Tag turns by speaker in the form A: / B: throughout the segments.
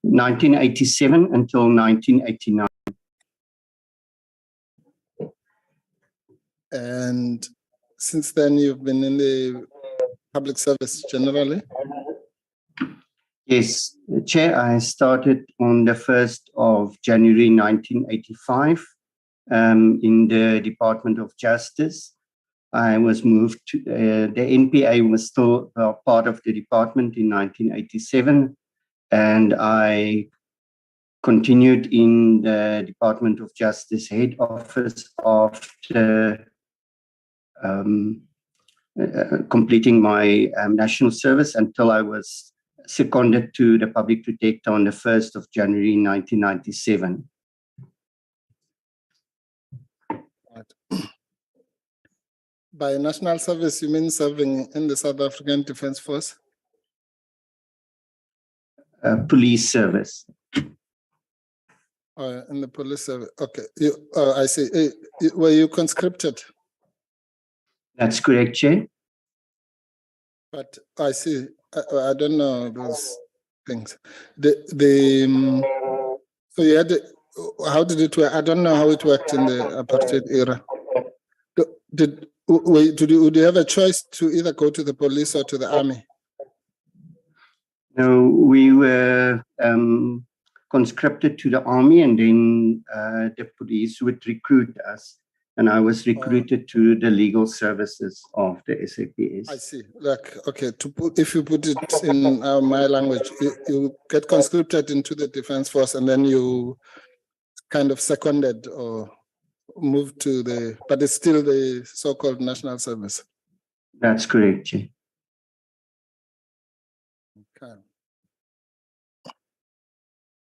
A: 1987 until 1989.
B: And since then, you've been in the public service generally?
A: Yes, Chair, I started on the 1st of January 1985 in the Department of Justice. I was moved to, the NPA was still part of the department in 1987, and I continued in the Department of Justice head office after completing my national service until I was seconded to the Public Protector on the 1st of January 1997.
B: By national service, you mean serving in the South African Defence Force?
A: Police service.
B: In the police service, okay. I see. Were you conscripted?
A: That's correct, Chair.
B: But I see. I don't know those things. So you had. How did it work? I don't know how it worked in the apartheid era. Would you have a choice to either go to the police or to the army?
A: No, we were conscripted to the army, and then the police would recruit us. And I was recruited to the legal services of the SAPS.
B: I see. Like, okay, if you put it in my language, you get conscripted into the Defence Force, and then you kind of seconded or moved to the, but it's still the so-called national service.
A: That's correct, Chair.
B: Okay.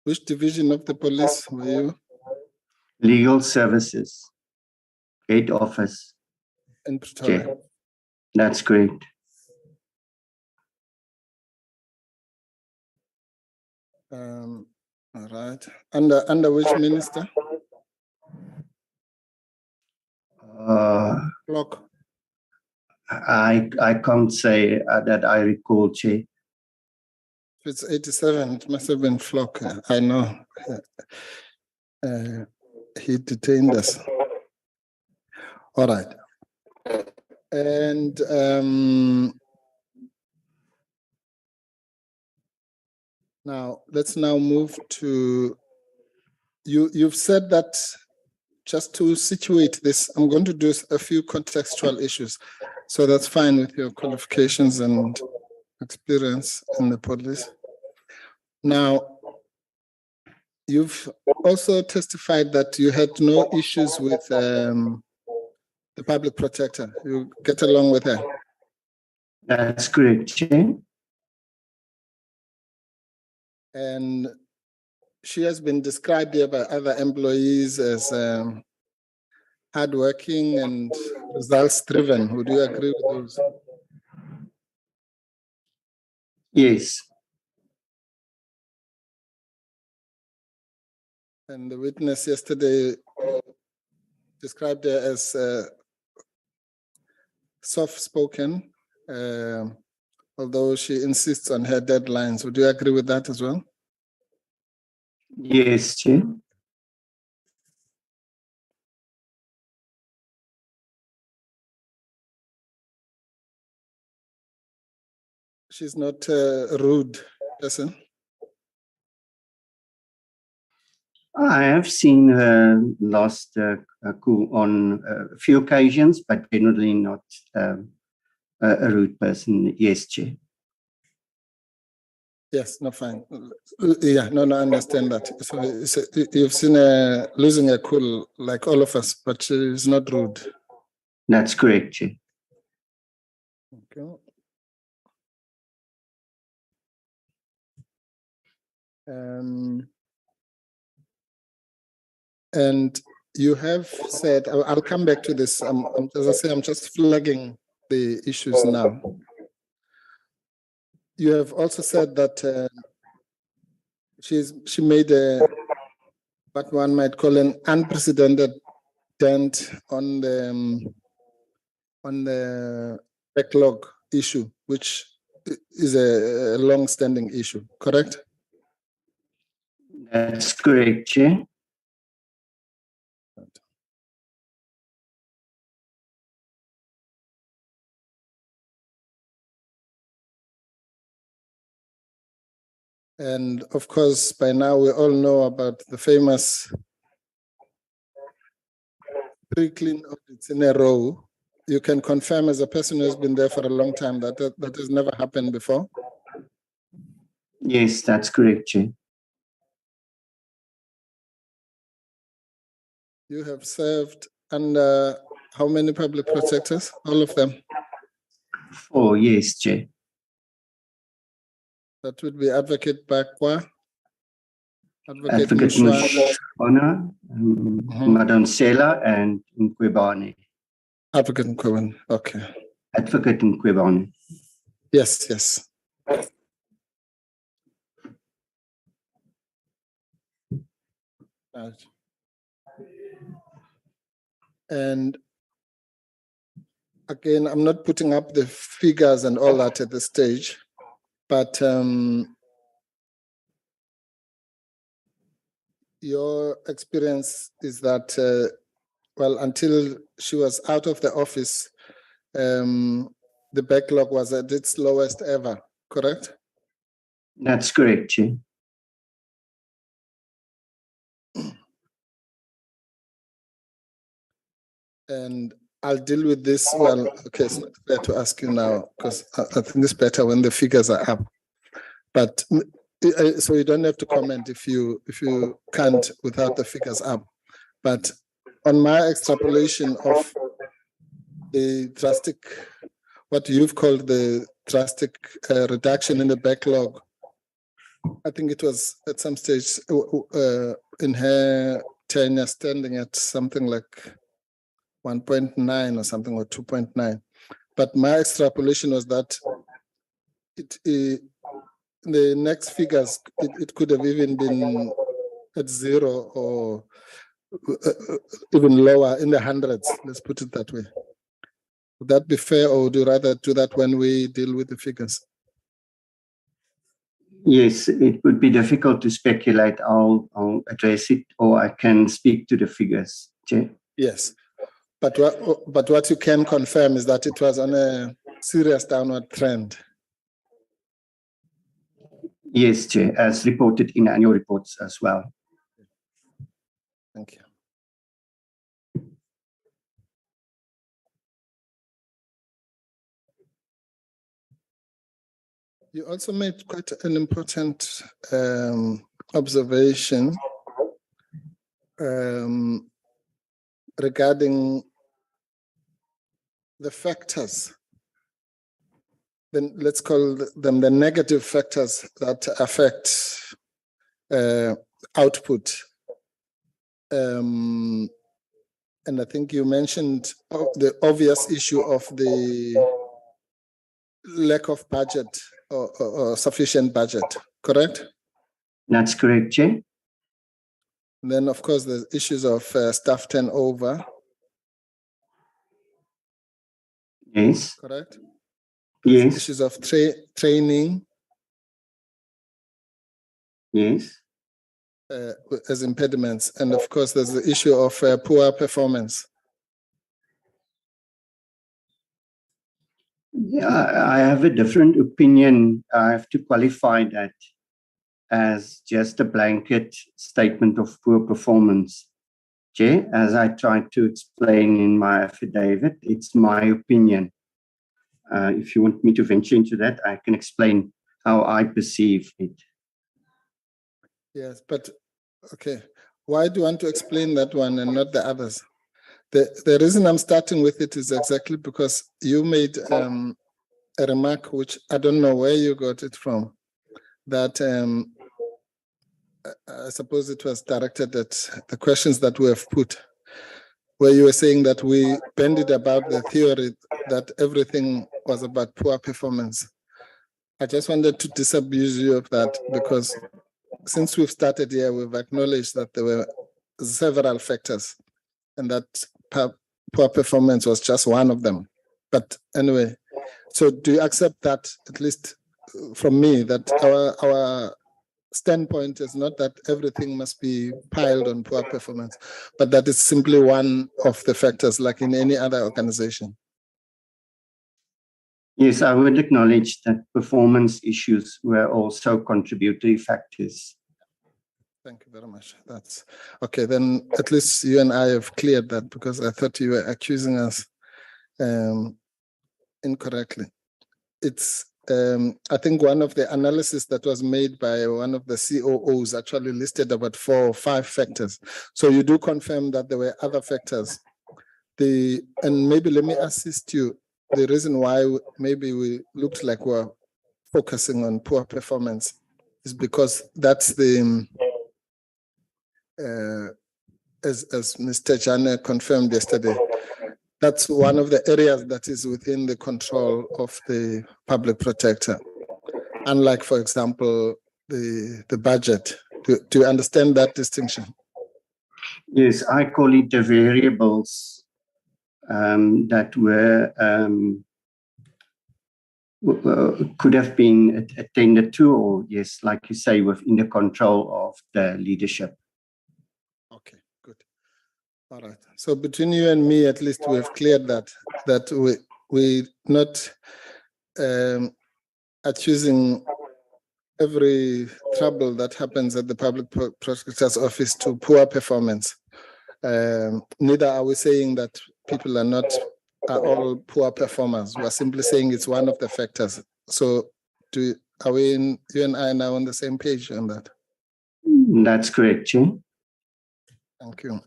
B: Which division of the police were you?
A: Legal services. Head office.
B: In Pretoria.
A: Chair. That's correct.
B: All right. Under which minister? Flock.
A: I can't say that I recall, Chair.
B: If it's 87, it must have been Flock. I know. He detained us. All right. And now let's move to you've said that, just to situate this, I'm going to do a few contextual issues. So that's fine with your qualifications and experience in the police. Now, you've also testified that you had no issues with the public protector. You get along with her.
A: That's correct, Chair.
B: And she has been described here by other employees as hardworking and results-driven. Would you agree with those?
A: Yes.
B: And the witness yesterday described her as soft-spoken, although she insists on her deadlines. Would you agree with that as well?
A: Yes, Chair.
B: She's not a rude person.
A: I have seen her lost cool on a few occasions, but generally not a rude person. Yes, Chair.
B: Yes, no, fine. Yeah, no, I understand that. So you've seen her losing her cool like all of us, but she's not rude.
A: That's correct, Chair.
B: Okay. And you have said, I'll come back to this. As I say, I'm just flagging the issues now. You have also said that she made what one might call an unprecedented dent on the backlog issue, which is a long-standing issue, correct?
A: That's correct, Chair.
B: And of course, by now we all know about the famous 3 clean audits in a row. You can confirm as a person who has been there for a long time that that has never happened before?
A: Yes, that's correct, Chair.
B: You have served under how many public protectors? All of them?
A: 4, yes, Chair.
B: That would be Advocate Bakwa,
A: Advocate
B: Mkhwebane,
A: Mkhwebane, Madonsela, and Mkhwebane.
B: Advocate Mkhwebane, okay.
A: Advocate Mkhwebane.
B: Yes, yes. Right. And again, I'm not putting up the figures and all that at this stage, but your experience is that, well, until she was out of the office, the backlog was at its lowest ever, correct?
A: That's correct, Chair.
B: And I'll deal with this. Well, okay, it's not fair to ask you now because I think it's better when the figures are up. But so you don't have to comment if you can't without the figures up. But on my extrapolation of the drastic, what you've called the drastic reduction in the backlog, I think it was at some stage in her tenure standing at something like 1.9 or something, or 2.9. But my extrapolation was that the next figures, it could have even been at 0 or even lower, in the hundreds, let's put it that way. Would that be fair, or would you rather do that when we deal with the figures?
A: Yes, it would be difficult to speculate. I'll address it, or I can speak to the figures, Chair.
B: Yes, but what you can confirm is that it was on a serious downward trend.
A: Yes, Chair, as reported in annual reports as well.
B: Thank you. You also made quite an important observation regarding the factors, then let's call them the negative factors that affect output. And I think you mentioned the obvious issue of the lack of budget or sufficient budget, correct?
A: That's correct, Chair.
B: And then, of course, the issues of staff turnover.
A: Yes.
B: Correct?
A: Yes.
B: There's issues of training.
A: Yes.
B: As impediments. And of course, there's the issue of poor performance.
A: Yeah, I have a different opinion. I have to qualify that as just a blanket statement of poor performance. Chair, as I tried to explain in my affidavit, it's my opinion. If you want me to venture into that, I can explain how I perceive it.
B: Yes, but okay. Why do you want to explain that one and not the others? The reason I'm starting with it is exactly because you made a remark, which I don't know where you got it from, that I suppose it was directed at the questions that we have put, where you were saying that we bandied about the theory that everything was about poor performance. I just wanted to disabuse you of that, because since we've started here, we've acknowledged that there were several factors and that poor performance was just one of them. But anyway, so do you accept that, at least from me, that our standpoint is not that everything must be piled on poor performance, but that it's simply one of the factors like in any other organization.
A: Yes, I would acknowledge that performance issues were also contributory factors.
B: Thank you very much. That's okay. Then at least you and I have cleared that, because I thought you were accusing us incorrectly. It's I think one of the analysis that was made by one of the COOs actually listed about 4 or 5 factors. So you do confirm that there were other factors. And maybe let me assist you. The reason why maybe we looked like we're focusing on poor performance is because that's the as Mr. Jane confirmed yesterday, that's one of the areas that is within the control of the public protector. Unlike, for example, the budget. Do you understand that distinction?
A: Yes, I call it the variables that were could have been attended to, or yes, like you say, within the control of the leadership.
B: Okay, good. All right. So between you and me, at least we've cleared that we not accusing every trouble that happens at the public prosecutor's office to poor performance. Neither are we saying that people are all poor performers. We are simply saying it's one of the factors. So are you and I now on the same page on that?
A: That's correct, Chair.
B: Thank you.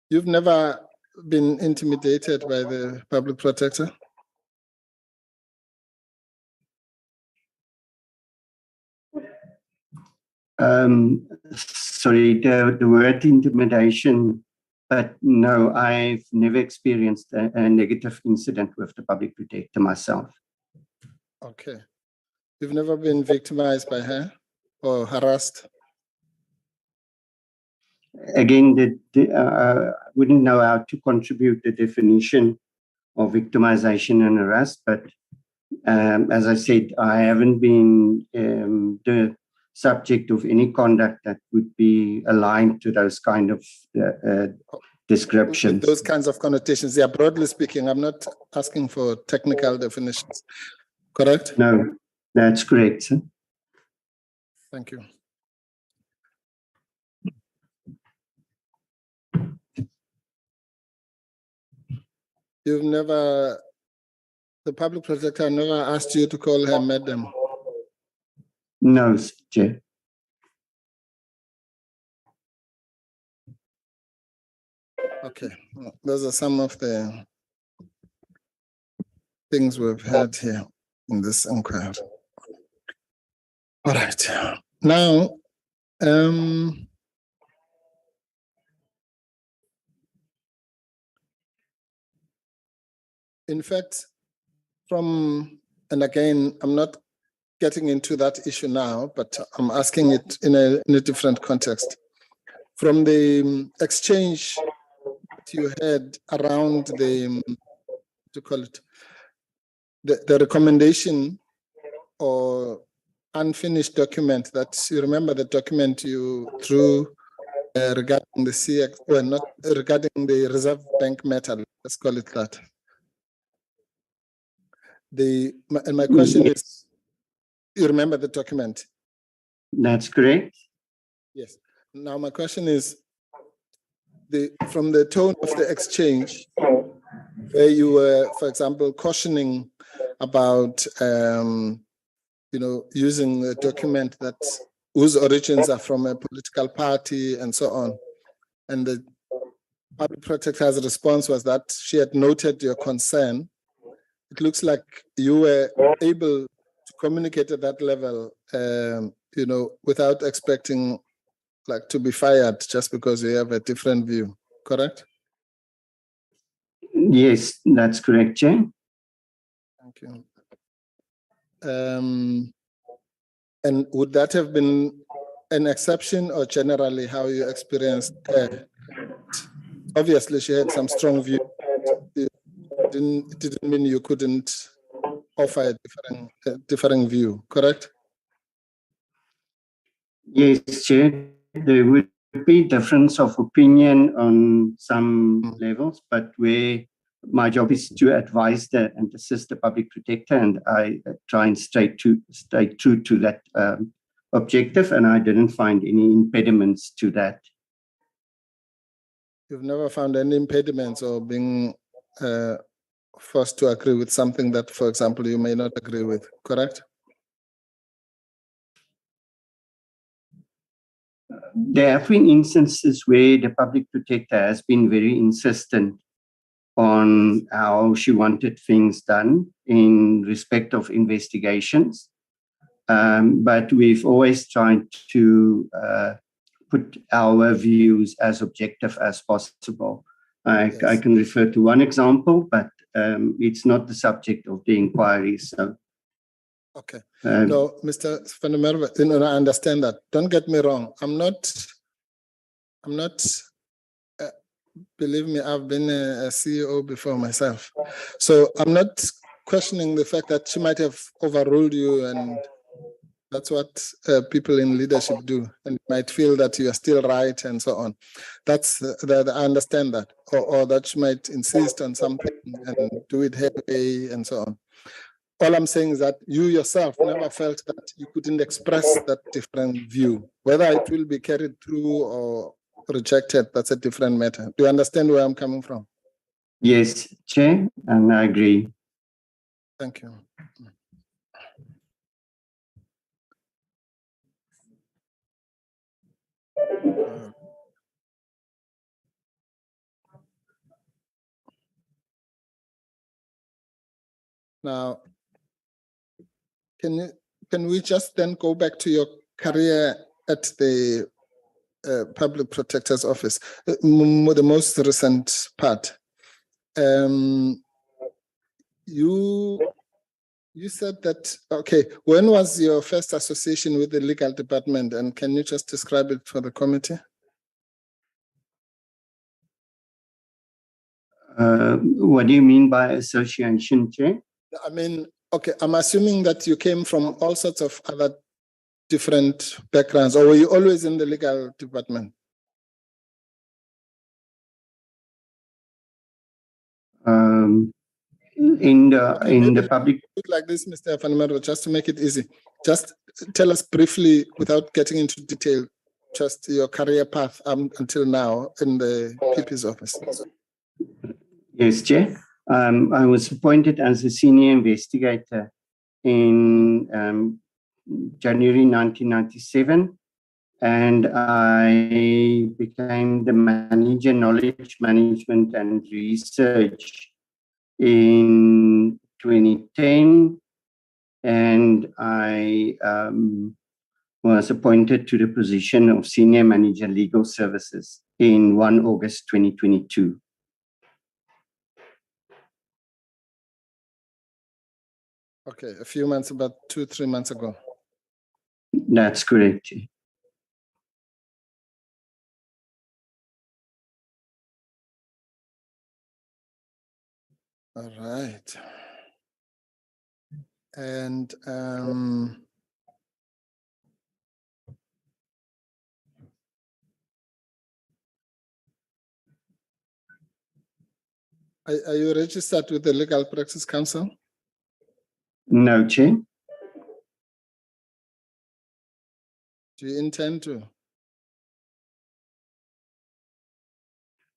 B: You've never been intimidated by the public protector?
A: Sorry, the word intimidation, but no, I've never experienced a negative incident with the public protector myself.
B: Okay. You've never been victimized by her or harassed?
A: Again, I wouldn't know how to contribute the definition of victimization and harass, but as I said, I haven't been the subject of any conduct that would be aligned to those kind of descriptions.
B: With those kinds of connotations, yeah, broadly speaking, I'm not asking for technical definitions, correct?
A: No, that's correct, sir.
B: Thank you. The public protector never asked you to call her madam?
A: No, Chair.
B: Okay, well, those are some of the things we've had here in this inquiry. All right, now, in fact, and again, I'm not getting into that issue now, but I'm asking it in a different context. From the exchange that you had around the recommendation or unfinished document, that you remember the document you drew regarding the CX, well, not regarding the Reserve Bank matter, let's call it that. And my question is, you remember the document?
A: That's correct.
B: Yes. Now my question is, from the tone of the exchange, where you were, for example, cautioning about using a document whose origins are from a political party and so on, and the public protector's response was that she had noted your concern. It looks like you were able to communicate at that level, without expecting to be fired just because you have a different view, correct?
A: Yes, that's correct, Chair.
B: Thank you. And would that have been an exception or generally how you experienced her? Obviously, she had some strong view. It didn't mean you couldn't offer a differing view, correct?
A: Yes, Chair. There would be difference of opinion on some levels, but where my job is to advise and assist the public protector, and I try and stay true to that objective, and I didn't find any impediments to that.
B: You've never found any impediments or being forced to agree with something that, for example, you may not agree with, correct?
A: There have been instances where the public protector has been very insistent on how she wanted things done in respect of investigations. But we've always tried to put our views as objective as possible.
B: Yes.
A: I can refer to one example, but it's not the subject of the inquiry. So,
B: okay. No, Mr. Merwe, I understand that. Don't get me wrong. I'm not. Believe me, I've been a CEO before myself, so I'm not questioning the fact that she might have overruled you, and that's what people in leadership do, and might feel that you are still right and so on. That's that I understand that, or that she might insist on something and do it her way and so on. All I'm saying is that you yourself never felt that you couldn't express that different view. Whether it will be carried through or rejected, that's a different matter. Do you understand where I'm coming from?
A: yes, Chair, and I agree.
B: Thank you. Now, can we just then go back to your career at the Public Protector's Office, the most recent part? You said that, okay, when was your first association with the legal department, and can you just describe it for the committee?
A: What do you mean by association, Chair?
B: I mean, okay, I'm assuming that you came from all sorts of other different backgrounds, or were you always in the legal department?
A: In the public.
B: Like this, Mr. Merwe, just to make it easy, just tell us briefly, without getting into detail, just your career path until now in the PP's office.
A: Yes, Chair. I was appointed as a senior investigator in January 1997, and I became the manager knowledge management and research in 2010, and I was appointed to the position of senior manager legal services in 1 August 2022.
B: Okay, a few months, about 2-3 months ago.
A: That's correct.
B: All right. And are you registered with the Legal Practice Council?
A: No, Chair.
B: Do you intend to?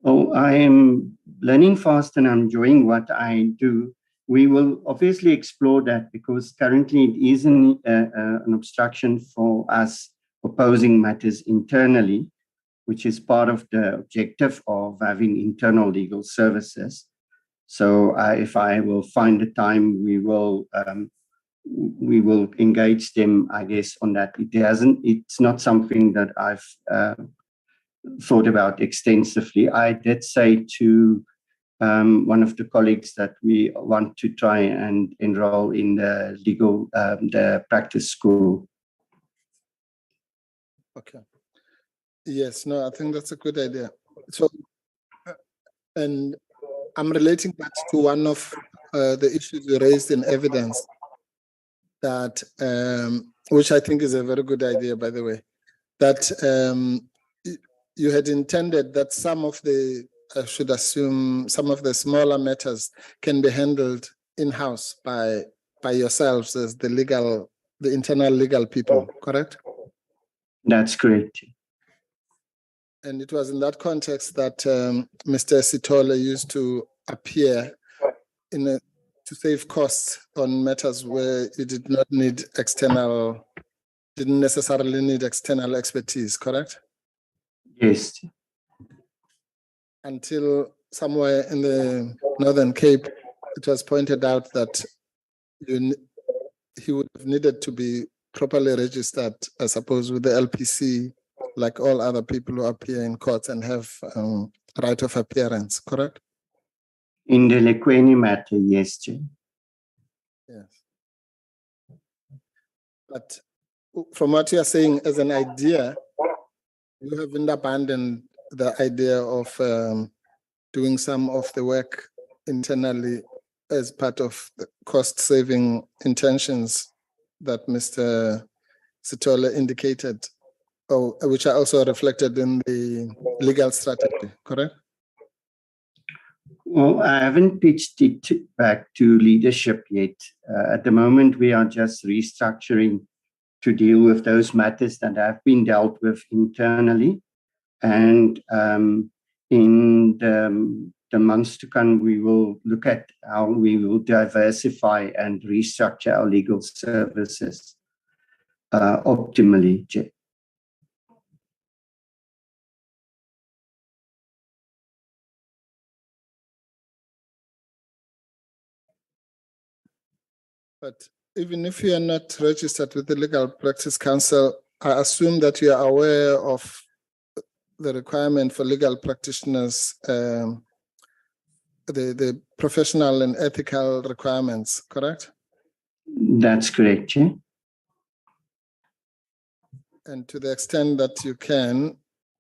A: Oh, I am learning fast and I'm enjoying what I do. We will obviously explore that because currently it is an obstruction for us opposing matters internally, which is part of the objective of having internal legal services. So if I will find the time, we will engage them, I guess, on that. It's not something that I've thought about extensively. I did say to one of the colleagues that we want to try and enroll in the legal, the practice school.
B: Okay. Yes, no, I think that's a good idea. So, and I'm relating that to one of the issues you raised in evidence. that, which I think is a very good idea, by the way, that you had intended that some of the, I should assume, some of the smaller matters can be handled in-house by yourselves as the internal legal people, correct?
A: That's correct.
B: And it was in that context that Mr. Sithole used to appear to save costs on matters where you did not need didn't necessarily need external expertise, correct?
A: Yes.
B: Until somewhere in the Northern Cape, it was pointed out that he would have needed to be properly registered, I suppose, with the LPC, like all other people who appear in courts and have right of appearance, correct?
A: In the Lekwini matter, yes, Chair.
B: Yes. But from what you are saying as an idea, you haven't abandoned the idea of doing some of the work internally as part of the cost-saving intentions that Mr. Sithole indicated, which are also reflected in the legal strategy, correct?
A: Well, I haven't pitched it back to leadership yet. At the moment, we are just restructuring to deal with those matters that have been dealt with internally. And in the months to come, we will look at how we will diversify and restructure our legal services optimally, Jay.
B: But even if you are not registered with the Legal Practice Council, I assume that you are aware of the requirement for legal practitioners, the professional and ethical requirements, correct?
A: That's correct, yeah.
B: And to the extent that you can,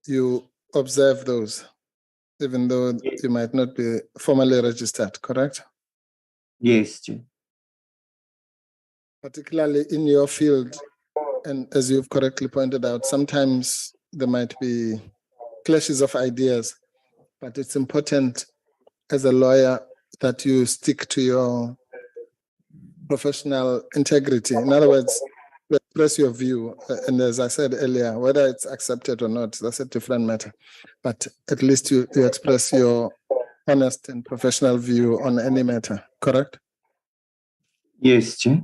B: you observe those, even though you might not be formally registered, correct?
A: Yes, Jay.
B: Particularly in your field, and as you've correctly pointed out, sometimes there might be clashes of ideas, but it's important as a lawyer that you stick to your professional integrity. In other words, you express your view. And as I said earlier, whether it's accepted or not, that's a different matter. But at least you express your honest and professional view on any matter, correct?
A: Yes, Jay.